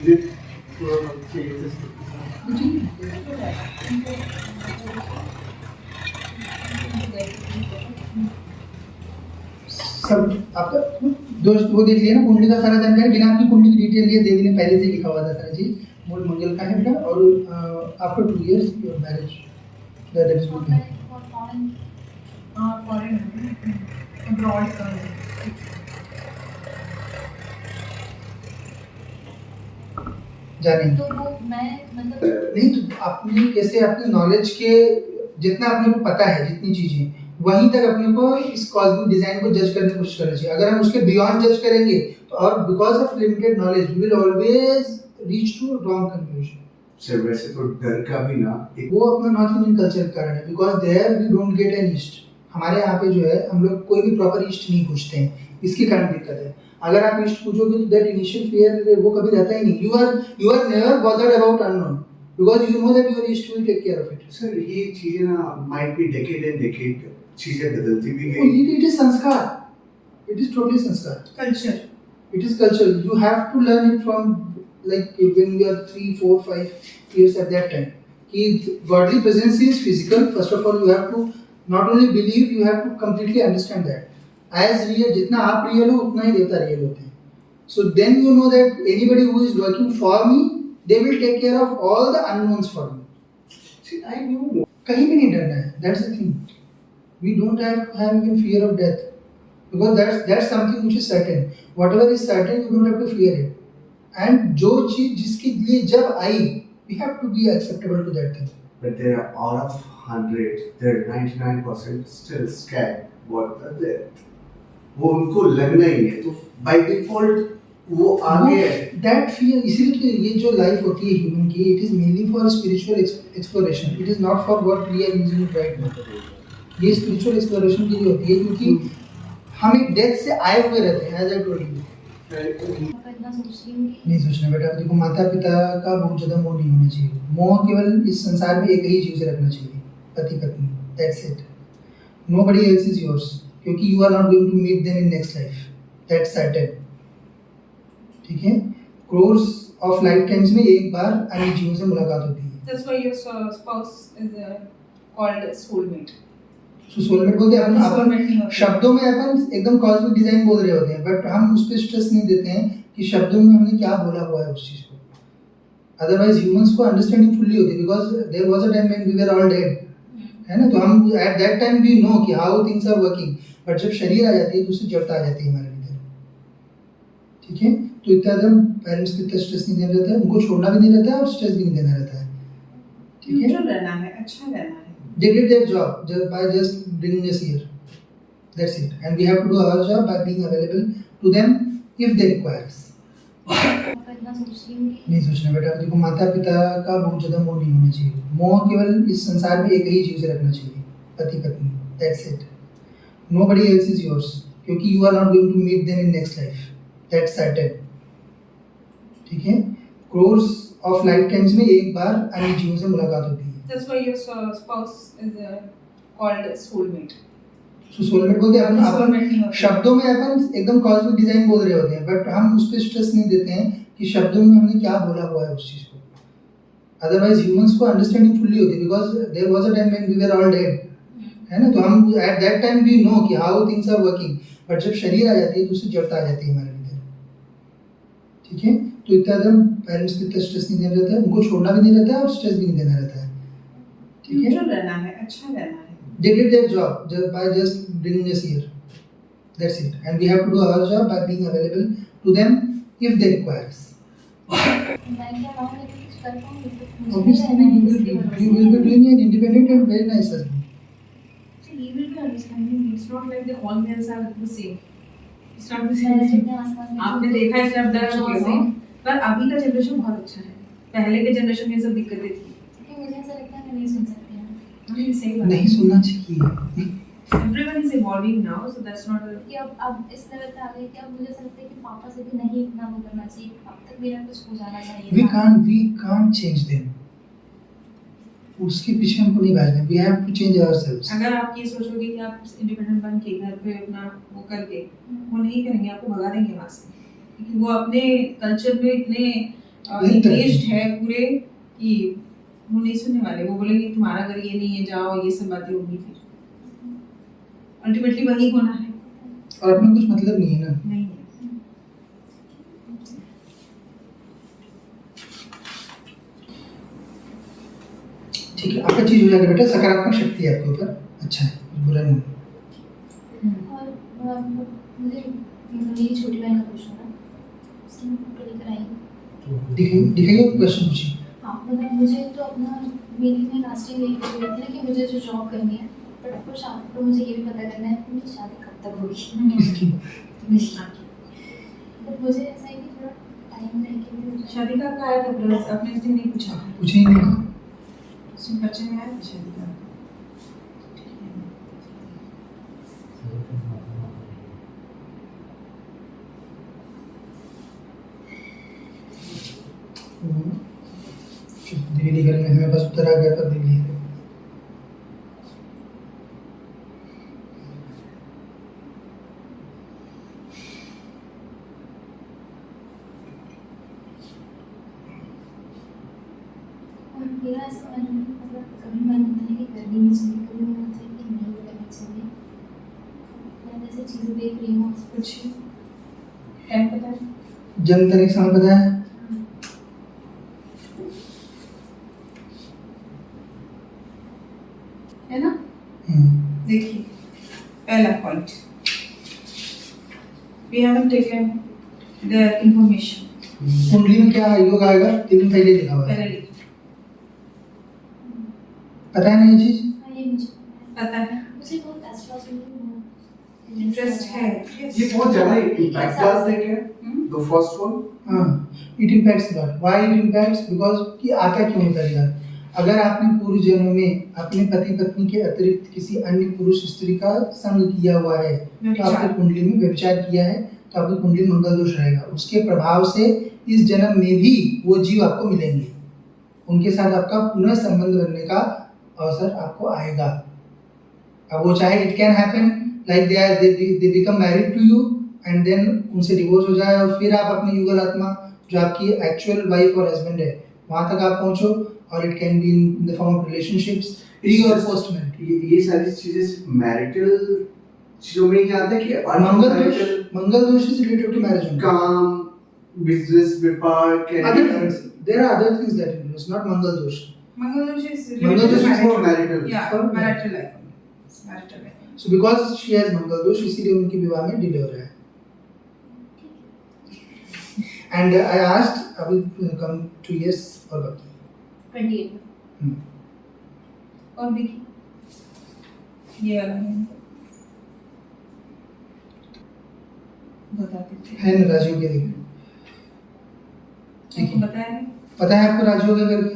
सब आपका दोस्त वो देख लिया ना, कुंडली का सारा जानकारी बिना आपकी कुंडली की डिटेल लिए देवी ने पहले से लिखा हुआ था सारा चीज। मूल मंगल का है बेटा, और after 2 years your marriage that is good. Foreign abroad का जाने तो वो मैं मतलब नहीं, तो आपने कैसे अपने नॉलेज के जितना अपने को पता है, जितनी चीजें वहीं तक अपने को इस कॉस्मिक डिजाइन को जज करने की कोशिश करनी चाहिए। अगर हम उसके बियॉन्ड जज करेंगे तो, और because of limited knowledge we will always reach to wrong conclusion. Sir वैसे तो डर का भी ना वो अपना नॉर्थ इंडियन कल्चर के कारण है, because there we don't get an east. हमारे यहाँ पे जो है हम लोग कोई भी प्रॉपर ईस्ट नहीं पूछते हैं, इसके कारण दिक्कत है। अगर आप ईस्ट पूछोगे तो दैट इनिशियल फियर वो कभी रहता ही नहीं। You are never bothered about unknown because you know that your east will take care of it. Sir ये चीजें ना might be decade and decade चीजें बदलती भी Oh, गई। it is sanskar. It is totally sanskar. Culture It is cultural. You have to learn it from like when you are 3, 4, 5 years at that time. कि godly presence is physical. First of all, you have to not only believe, you have to completely understand that. As real, जितना आप real हो उतना ही देवता real होते हैं. So then you know that anybody who is working for me, they will take care of all the unknowns for me. See, I knew कहीं भी नहीं डरना है. That's the thing. We don't have to have even fear of death because that's something which is certain. Whatever is certain, you don't have to fear it. And जो चीज जिसके लिए जब आई, we have to be acceptable to that thing. but there are out of 100 there are 99% still scared what the death। वो उनको लगना ही है तो by default वो आगे है। That fear, इसीलिए तो ये जो लाइफ होती है ह्यूमन की, it is mainly for spiritual exploration. It is not for what we are using it right now. ये स्पिरिचुअल एक्सप्लोरेशन के लिए होती है क्योंकि हम एक डेथ से आए हुए रहते हैं। एज आई टोल्ड यू, इतना सोचती हूँ कि नहीं सोचना बेटा। देखो, माता पिता का बहुत ज़्यादा मोह नहीं होना चाहिए। मोह केवल इस संसार में एक ही चीज़ से रखना चाहिए, पति पत्नी, that's it. Nobody else is yours, क्योंकि you are not going to meet them in next life, that's certain. ठीक है, क्रोर्स ऑफ लाइफ टाइम्स में एक बार अन्य जीवों से मुलाकात होती है। That's why your spouse is called soulmate. So soulmate बोलते हैं अपन Soulmate नहीं होता। शब्दों में अपन एकदम कॉस्मिक डिजाइन बोल रहे होते हैं, बट हम उस पर स्ट्रेस नहीं देते हैं कि शब्दों में हमने क्या बोला हुआ है उस चीज को। अदरवाइज ह्यूमंस को अंडरस्टैंडिंग फुल्ली होती है because there was a time when we were all dead, है ना। तो हम at that time we know कि how things are working, but जब शरीर आ जाती है तो उससे जड़ता आ जाती है हमारे भीतर। ठीक है, तो इतना एकदम पेरेंट्स को इतना स्ट्रेस नहीं देना रहता है, उनको छोड़ना भी नहीं रहता है और स्ट्रेस भी नहीं देना रहता है। ठीक है, न्यूट्रल रहना है, अच्छा रहना है। they did their job by just bringing us here. That's it. And we have to do our job by being available to them if they require us. इतना सोचती हूँ कि नहीं सोचना बेटा। देखो, माता पिता का बहुत ज़्यादा मोह नहीं होना चाहिए। मोह केवल इस संसार में एक ही चीज़ से रखना चाहिए, पति पत्नी, that's it. Nobody else is yours, क्योंकि you are not going to meet them in next life, that's certain. ठीक है, क्रोर्स ऑफ लाइफ टाइम्स में एक बार अन्य जीवों से मुलाकात होती है। That's why your spouse is called soulmate. So soulmate बोलते हैं अपन Soulmate नहीं होता। शब्दों में अपन एकदम कॉस्मिक डिजाइन बोल रहे होते हैं, बट हम उस पर स्ट्रेस नहीं देते हैं कि शब्दों में हमने क्या बोला हुआ है उस चीज को। अदरवाइज ह्यूमंस को अंडरस्टैंडिंग फुल्ली होती है because there was a time when we were all dead, है ना। तो हम at that time we know कि how things are working, but जब शरीर आ जाती है तो उससे जड़ता आ जाती है हमारे भीतर। ठीक है, तो इतना एकदम पेरेंट्स को इतना स्ट्रेस नहीं देना रहता है, उनको छोड़ना भी नहीं रहता है और स्ट्रेस भी नहीं देना रहता है। ठीक है, न्यूट्रल रहना है, अच्छा रहना है। they did their job by just bringing us here, that's it. And we have to do our job by being available to them if they require us. मैं क्या मांग रही हूँ, कुछ कर पाऊँगी तो Obviously you will be doing an independent and very nice husband. He will be understanding. It's not like the all males are the same. It's not the मेरे same. जितने आसपास में आपने देखा है सब डर चुके हो, पर अभी का जनरेशन बहुत अच्छा है। पहले के जनरेशन में सब दिक्कतें थी। क्योंकि मुझे ऐसा लगता है मैं नहीं सुन सकती हूँ। नहीं सही बात। नहीं सुनना चाहिए। Everyone is evolving now, so that's not a कि अब इस लेवल पे आ गई कि अब मुझे ऐसा लगता है कि पापा से भी नहीं इतना वो करना चाहिए, अब तक मेरा कुछ हो जाना चाहिए। We can't change them. उसके पीछे हमको नहीं भागना। We have to change ourselves. अगर आप ये सोचोगे कि आप इंडिपेंडेंट बन के घर पे अपना वो करके वो नहीं करेंगे, आपको भगा देंगे वहाँ से, क्योंकि वो अपने कल्चर में इतने इंगेज्ड है पूरे कि वो नहीं सुनने वाले, वो बोलेंगे तुम्हारा घर ये नहीं है, जाओ, ये सब बातें होगी, फिर अल्टीमेटली वही होना है। और अपना कुछ मतलब नहीं है ना। नहीं है। ठीक है, आपका चीज हो जाएगा बेटा, सकारात्मक शक्ति है आपके ऊपर, अच्छा है, कुछ बुरा नहीं। और मुझे मेरी छोटी बहन का क्वेश्चन था, उसकी मैं फोटो लेकर आई। दिखाइए क्वेश्चन पूछिए। हाँ मतलब मुझे तो अपना मेरी में लास्ट टाइम यही पूछ रही थी ना कि मुझे जो जॉब करनी है, बट कुछ तो मुझे ये भी पता करना है कि मेरी शादी कब तक होगी। किसकी? बट मुझे ऐसा है कि थोड़ा टाइम लेके भी हो जाए। शादी का आया था प्लस आपने इस दिन नहीं पूछा, कुछ ही नहीं। उसमें बच्चे में आया था शादी का। दिल्ली करेंगे, हमें बस उत्तर आ गया पर दिल्ली है। और मेरा ऐसा मन मतलब कभी मन होता है कि करनी नहीं चाहिए, कभी मन होता है कि नहीं करनी चाहिए। मैं जैसे चीज़ें देख रही हूँ कुछ टाइम पता है? जन्म तारीख समय पता है? है ना? देखिए पहला point, we haven't taken the information. कुंडली में क्या योग आएगा? 3 दिन पहले लिखा हुआ है, पहले लिखो, पता है ना ये चीज? हाँ ये मुझे पता है, मुझे बहुत एस्ट्रोलॉजी में इंटरेस्ट है। ये बहुत ज्यादा इम्पैक्ट डालते हैं क्या? द फर्स्ट वन हाँ, it impacts lot. Why it impacts? Because कि आता क्यों होता है? अगर आपने पूर्व जन्म में अपने पति पत्नी के अतिरिक्त किसी अन्य पुरुष स्त्री का संग किया हुआ है तो आपकी कुंडली में व्यभिचार किया है तो आपकी कुंडली में मंगल दोष रहेगा। उसके प्रभाव से इस जन्म में भी वो जीव आपको मिलेंगे, उनके साथ आपका पुनः संबंध बनने का अवसर आपको आएगा। अब वो चाहे it can happen like they become married to you and then उनसे डिवोर्स हो जाए और फिर आप अपनी युगल आत्मा जो आपकी एक्चुअल वाइफ और हस्बैंड है वहां तक आप पहुंचो, और it can be in the form of relationships pre और पोस्ट मैरिड। ये सारी चीजें मैरिटल चीजों में ही आते हैं कि Mangal dosh is related to marriage, काम, बिजनेस, व्यापार, career, there are other things that influence, not Mangal dosh. Mangal दोष is Mangal dosh is for marital. Yeah, For marital life. Marital life. So because she has Mangal dosh, इसीलिए उनके विवाह में डिले हो रहा है। एंड आई आस्क्ड अभी कम 2 years और बाकी 28 और देखिए ये वाला है, बताते थे, है ना राजयोग के देखिए, आपको बताया है? पता है आपको राजयोग के करके?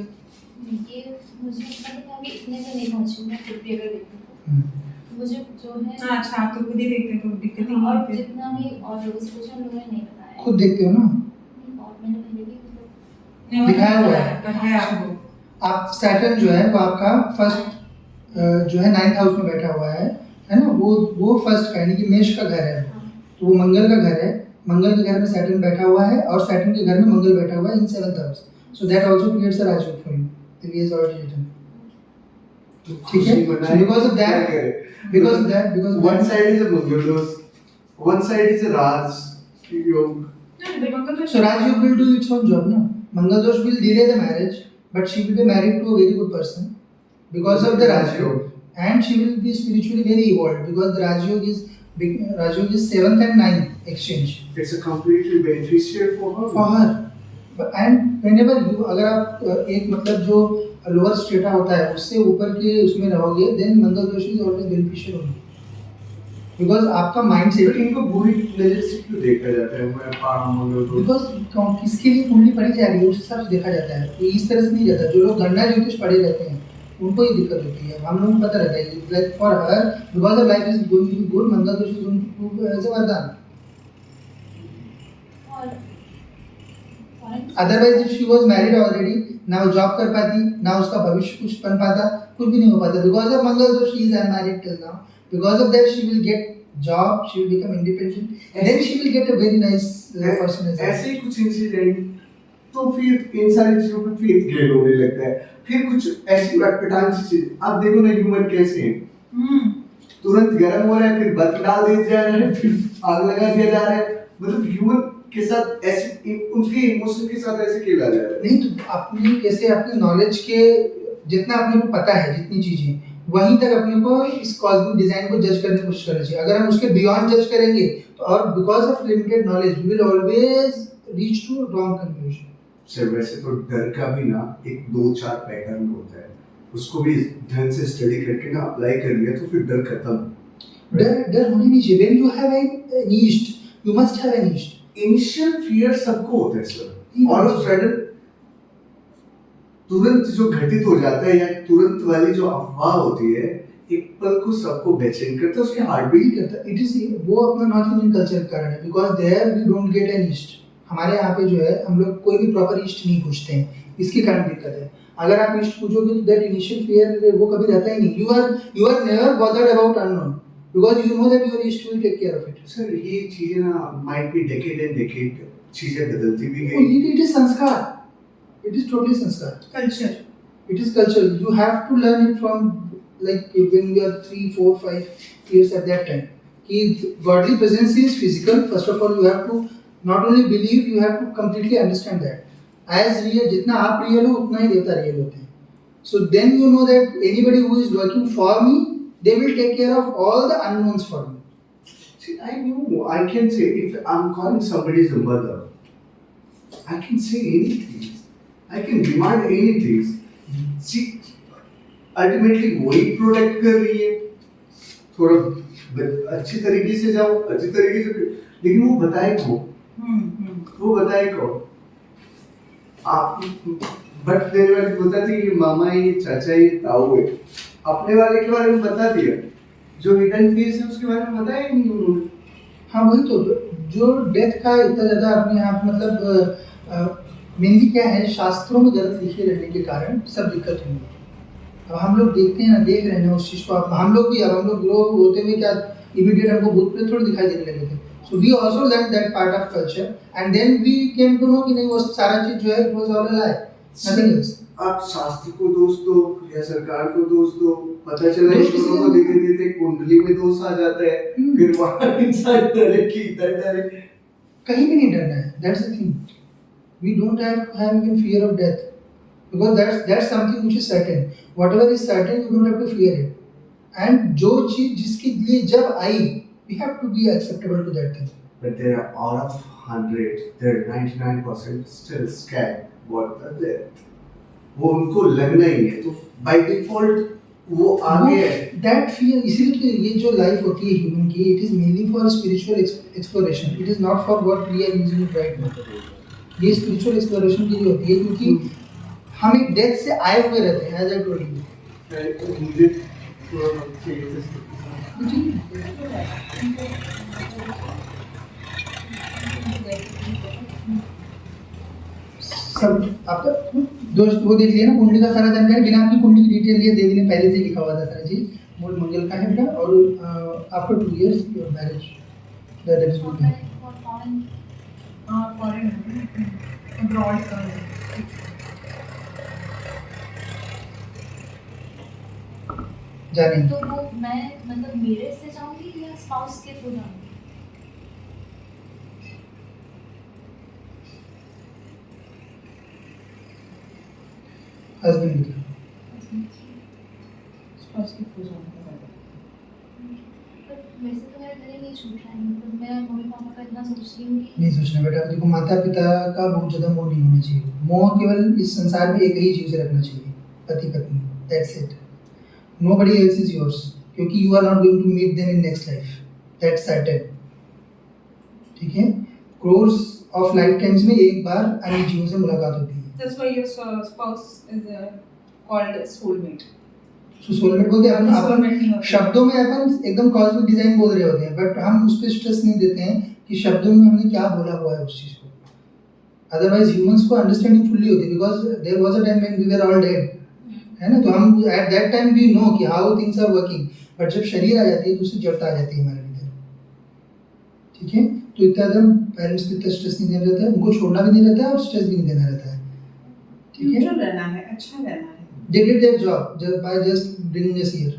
ये मुझे पता है अभी इतने में नहीं पहुंची, मैं खुद भी अगर देखूँ मुझे जो है हाँ अच्छा, आप तो खुद ही देखते हैं तो दिक्कत ही नहीं और है फिर। जितना भी और लोगों से पूछा लोगों ने नहीं बताया। खुद देखते हो ना? नहीं, और मैंने पहले भी मतलब नहीं, दिखाया हुआ है। पर है आपको। आप सैटर्न जो है वो आपका फर्स्ट जो है 9th हाउस में बैठा हुआ है ना, वो फर्स्ट का यानी कि मेष का घर है, तो वो मंगल का घर है। मंगल के घर में सैटर्न बैठा हुआ है और सैटर्न के घर में मंगल बैठा हुआ है in 7th house, so that also creates a राजयोग for you if he is already written. ठीक है, because of that one side is a Mangal dosh, one side is a Raj Yog. मंगल दोष so Rajयोग will do its own job, no? Mangal dosh will delay the marriage, but she will be married to a very good person because of the Rajयोग, and she will be spiritually very evolved because the Rajयोग is 7th and 9th exchange It's a completely beneficial for her. and whenever you अगर आप एक मतलब जो lower strata होता है उससे ऊपर के उसमें रहोगे then मंगल दोष is always beneficial only because आपका माइंड तो सेट इनको बुरी नजर से क्यों देखा जाता है? मैं पारा मंगल दोष बिकॉज किसके लिए कुंडली पढ़ी जा रही है उस हिसाब से देखा जाता है, तो इस तरह से नहीं जाता। जो लोग गणना ज्योतिष पढ़े रहते हैं उनको ही दिक्कत होती है, हम लोगों को पता रहता है like for her because of life is going to be good, Mangal dosh is going to as a वरदान। और otherwise if she was married already ना वो जॉब कर पाती ना उसका भविष्य कुछ बन पाता, कुछ भी नहीं हो पाता। बिकॉज ऑफ मंगल दोष she is unmarried till now, because of that she will get job, she will become independent, then she will get a very nice person. ऐसे ही कुछ इंसिडेंट तो फिर इन सारी चीजों पे फेथ गेन होने लगता है। फिर कुछ ऐसी अटपटांग सी चीज, आप देखो ना ह्यूमन कैसे हैं, तुरंत गर्म हो रहा है, फिर बर्फ डाल दिया जा रहा है, फिर आग लगा दिया जा रहा है। मतलब ह्यूमन के साथ ऐसे उनके इमोशन के साथ ऐसे खेला जा रहा है। नहीं तो अपने कैसे अपने नॉलेज के जितना अपने को पता है जितनी चीजें वहीं तक अपने को इस कॉस्मिक डिजाइन को जज करने की कोशिश करना चाहिए। अगर हम उसके बियॉन्ड जज करेंगे तो और because of limited knowledge we will always reach to wrong conclusion. Sir वैसे तो डर का भी ना एक 2-4 पैटर्न होता है, उसको भी ढंग से स्टडी करके ना अप्लाई कर लिया तो फिर डर खत्म। डर होने नहीं चाहिए। When you have an east you must have an east. Initial fear सबको होता है sir, hmm. All of sudden तुरंत जो घटित हो जाता है या तुरंत वाली जो अफवाह होती है एक पल को सबको बेचैन करता है, उसके हार्ट बीट करता है। इट इज वो अपना नॉर्थ इंडियन कल्चर का कारण है because there we don't get an east. हमारे यहाँ पे जो है हम लोग कोई भी प्रॉपर ईस्ट नहीं पूछते हैं, इसके कारण दिक्कत है। अगर आप ईस्ट पूछोगे तो दैट इनिशियल फियर वो कभी रहता ही नहीं। You are never bothered about unknown because you know that your east will take care of it. Sir ये चीजें ना might be decade and decade चीजें बदलती भी गई। इट इज संस्कार, इट इज टोटली संस्कार, culture. it is cultural. You have to learn it from like when you are 3, 4, 5 years at that time. Godly presence is physical. First of all, you have to not only believe, you have to completely understand that. As real, जितना आप real हो उतना ही देवता real होते हैं. So then you know that anybody who is working for me, they will take care of all the unknowns for me. See, I know, I can say, if I'm calling somebody as a mother, I can say anything. I can demand anything. See, ultimately वही protect कर रही है। थोड़ा अच्छी तरीके से जाओ, अच्छी तरीके से, लेकिन वो बताए कौन? वो बताए कौन? आप बट देने वाली बताती कि मामा ये चाचा ये ताऊ है, अपने वाले के बारे में बता दिया, जो हिडन फेस है उसके बारे में बताया नहीं उन्होंने। हाँ वही तो, जो डेथ का इतना ज़्यादा अपने आप मतलब मेनली क्या है, शास्त्रों में गलत लिखे रहने के कारण सब दिक्कत हुई है। अब हम लोग देखते हैं ना, देख रहे हैं ना उस चीज़ को। अब हम लोग भी, अब हम लोग ग्रो होते हुए क्या इमीडिएट हमको भूत प्रेत थोड़ी दिखाई देने लगे थे। So we also learn that part of culture and then we came to know कि नहीं वो सारा चीज़ जो है it was all a lie, nothing else. आप शास्त्र को दोष दो या सरकार को दोष दो, पता चला दोष ईश्वरों को देखे देते कुंडली में दोष आ जाता है, फिर वहाँ इंसान डरे कि इधर डरे। कहीं भी नहीं डरना है, that's the thing. We don't have to have even fear of death because that's something which is certain. Whatever is certain, you don't have to fear it. And जो चीज जिसके लिए जब आई, we have to be acceptable to that thing. But there are out of 100, there are 99% still scared what the death. वो उनको लगना ही है, तो by default वो आगे है। That fear, इसीलिए तो ये जो life होती है human की, it is mainly for spiritual exploration. It is not for what we are using it right now. ये स्पिरिचुअल एक्सप्लोरेशन के लिए होती है क्योंकि हम एक डेथ से आए हुए रहते हैं, एज आई टोल्ड यू। मुझे थोड़ा चाहिए सब आपका दोस्त वो देख लिया ना, कुंडली का सारा जानकारी बिना आपकी कुंडली की डिटेल लिए देवी ने पहले से लिखा हुआ था सारा चीज। मूल मंगल का है बेटा, और after 2 years your marriage that is good. Foreign abroad जाने तो वो मैं मतलब मेरे से जाऊंगी या स्पाउस के थ्रू जाऊंगी? हस्बैंड की वैसे तो मेरा घर ही नहीं छूट रहा है, मतलब मैं मम्मी पापा का इतना सोच रही हूँ कि नहीं सोचना बेटा। देखो माता पिता का बहुत ज़्यादा मोह नहीं होना चाहिए। मोह केवल इस संसार में एक ही चीज़ से रखना चाहिए, पति पत्नी, that's it. Nobody else is yours, क्योंकि you are not going to meet them in next life, that's certain. ठीक है, क्रोर्स ऑफ लाइफ टाइम्स में एक बार अन्य जीवों से मुलाकात होती है। That's why your spouse is called soulmate. So soulmate बोलते हैं Soulmate अपन नहीं होता। शब्दों में अपन एकदम कॉस्मिक डिजाइन बोल रहे होते हैं, बट हम उस पर स्ट्रेस नहीं देते हैं कि शब्दों में हमने क्या बोला हुआ है उस चीज को। अदरवाइज ह्यूमंस को अंडरस्टैंडिंग फुल्ली होती है because there was a time when we were all dead, है ना। तो हम at that time we know कि how things are working, but जब शरीर आ जाती है तो उससे जड़ता आ जाती है हमारे अंदर। ठीक है, तो इतना एकदम पेरेंट्स को इतना स्ट्रेस नहीं देना रहता है, उनको छोड़ना भी नहीं रहता है और स्ट्रेस भी नहीं देना रहता है, ठीक है। न्यूट्रल रहना है, अच्छा रहना है। They did their job just by just bringing us here.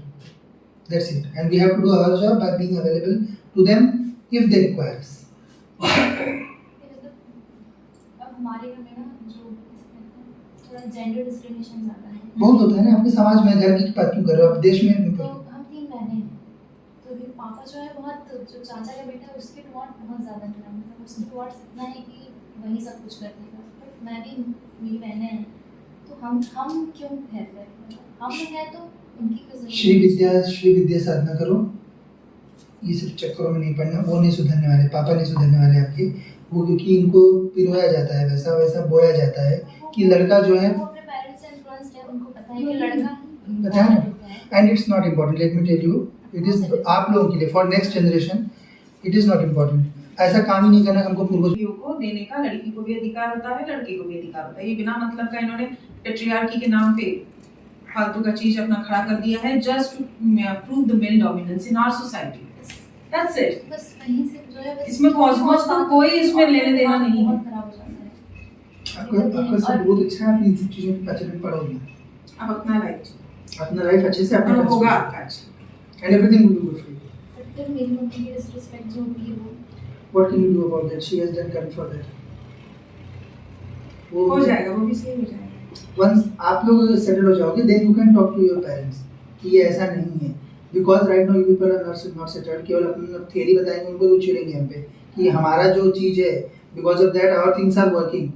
That's it. And we have to do our job by being available to them if they require us. अब हमारे घर में ना जो थोड़ा जेंडर डिस्क्रिमिनेशन ज़्यादा है। बहुत होता है ना आपके समाज में, घर की बात क्यों कर रहे हो आप, देश में नहीं तो कर रहे हो। हम 3 बहनें हैं, तो मेरे पापा जो है बहुत, जो चाचा का बेटा है उसके टुवर्ड बहुत ज़्यादा मेरा, मतलब उसके टुवर्ड्स इतना है कि वही सब कुछ कर देगा। बट मैं भी, मेरी बहनें हैं, तो हम क्यों है फिर, हम है तो उनकी क्यों ज़रूरत श्री विद्या साधना करो, ये सब चक्करों में नहीं पड़ना, वो नहीं सुधरने वाले, पापा नहीं सुधरने वाले आपके, वो क्योंकि इनको पिरोया जाता है, वैसा वैसा बोया जाता है कि लड़का जो है, वो अपने पेरेंट्स से इन्फ्लुएंस्ड है, उनको पता है कि लड़का पता है ना, and it's not important, let me tell you, it is आप लोगों के लिए, for next generation it is not important. ऐसा काम ही नहीं करना हमको पूर्वज लड़कियों को देने का, लड़की को भी अधिकार होता है, लड़के को भी अधिकार होता है। ये बिना मतलब का इन्होंने पेट्रियार्की के नाम पे फालतू का चीज अपना खड़ा कर दिया है, just to prove the male dominance in our society. That's it. बस वहीं से जो है बस इसमें कॉस्मोस का कोई इसमें लेने देना नहीं है। बहुत खराब हो जाता है। आपका सब बहुत अच्छा है, आप इन सब चीज़ों के बारे में पढ़ोगे, अब अपना लाइफ अच्छे से अपना होगा आपका अच्छा। And everything will be good for you. But फिर मेरी मम्मी की डिसरिस्पेक्ट जो होती है वो what can you do about that, she has done correct for that. हो जाएगा, वो भी सही हो जाएगा। वंस आप लोग अगर सेटल हो जाओगे then you can talk to your parents कि ये ऐसा नहीं है, because right now you people are not settled, केवल अपना थियरी बताएंगे उनको तो चिढ़ेंगे हम पे कि हमारा जो चीज़ है, because of that our things are working,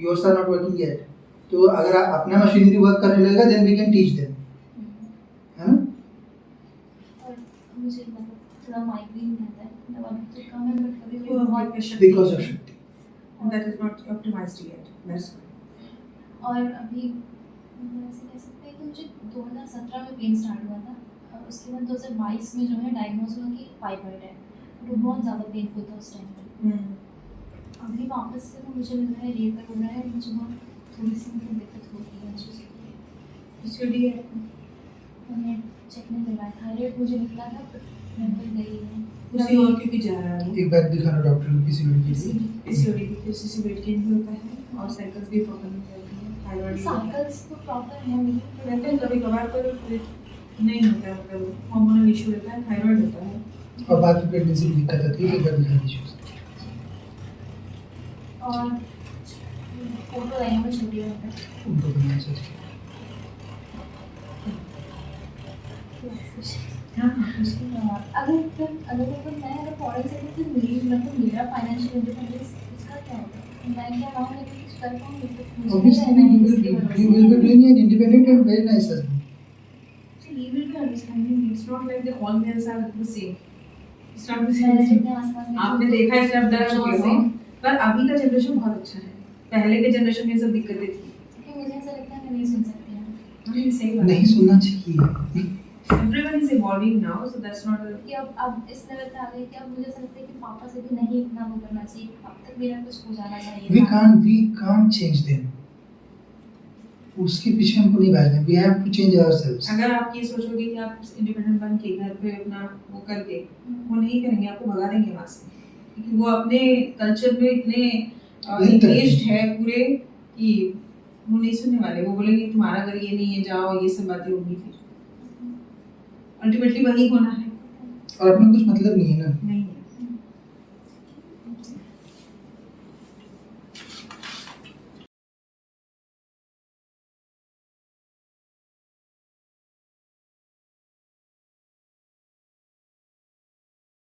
yours are not working yet. तो अगर आप अपना मशीनरी वर्क करने लगेगा then we can teach them, है ना। और मुझे मतलब थोड़ा माइग्रेन रहता है, मतलब अभी तो कम है बट कभी वो कभी हमारे पेशेंट बिकॉज ऑफ शक्ति। That is not optimised yet, that's और अभी मतलब ऐसे कह सकते हैं कि मुझे 2017 में पेन स्टार्ट हुआ था, और उसके बाद 2022 में जो है डायग्नोज हुआ कि फाइब्रॉइड है, तो बहुत ज़्यादा पेनफुल था उस टाइम पर। अभी वापस से वो मुझे लग रहा है रिकवर हो रहा है, और मुझे बहुत थोड़ी सी मतलब दिक्कत होती है चीज़ों की। पीसीओडी है, मैंने चेक नहीं करवाया, थायराइड मुझे निकला था बट मैं फिर गई नहीं। उसी और क्यों भी जा रहा है वो। एक बार दिखाना डॉक्टर को पीसीओडी के लिए। पीसीओडी की वजह से वेट गेन भी होता है और साइकिल्स भी प्रॉब्लम हो जाती है, थायराइड साइकिल्स तो प्रॉपर है मेरी, रहते हैं कभी कभार, पर नहीं होता है, मतलब हार्मोनल इशू रहता है, थायराइड होता है। और बाकी प्रेगनेंसी में दिक्कत आती है, एक बार दिखा दीजिए। और फोटो आई में छोटी होता है। उनको बनाना चाहिए। हाँ, अगर मैं अगर फॉरेन से तो मेरी मतलब मेरा फाइनेंशियल इंडिपेंडेंस इसका क्या होगा, मैं क्या मांग लेकिन कुछ कर पाऊंगी तो Obviously, you will be doing an independent and very nice husband. So he will be understanding. It's not like that all males are the same. It's not the मेरे same. जितने आसपास में आपने देखा है सब डर जो चुके हो, पर अभी का जनरेशन बहुत अच्छा है। पहले के जनरेशन में सब दिक्कतें थी। क्योंकि मुझे ऐसा लगता है मैं नहीं सुन सकती हूँ नहीं, सही बात नहीं सुनना चाहिए। Everyone is evolving now, so that's not a कि अब इस लेवल पे आ गई कि अब मुझे ऐसा लगता है कि पापा से भी नहीं इतना वो करना चाहिए, अब तक मेरा कुछ हो जाना चाहिए। We can't change them. उसके पीछे हमको नहीं भागना। We have to change ourselves. अगर आप ये सोचोगे कि आप इंडिपेंडेंट बन के घर पे अपना वो करके, वो नहीं करेंगे, आपको भगा देंगे वहाँ से, क्योंकि वो अपने कल्चर में इतने इंगेज्ड है पूरे कि वो नहीं सुनने वाले। वो बोलेंगे तुम्हारा घर ये नहीं है, जाओ, ये सब बातें होगी। फिर अल्टीमेटली वही होना है। और अपना कुछ मतलब नहीं है ना। नहीं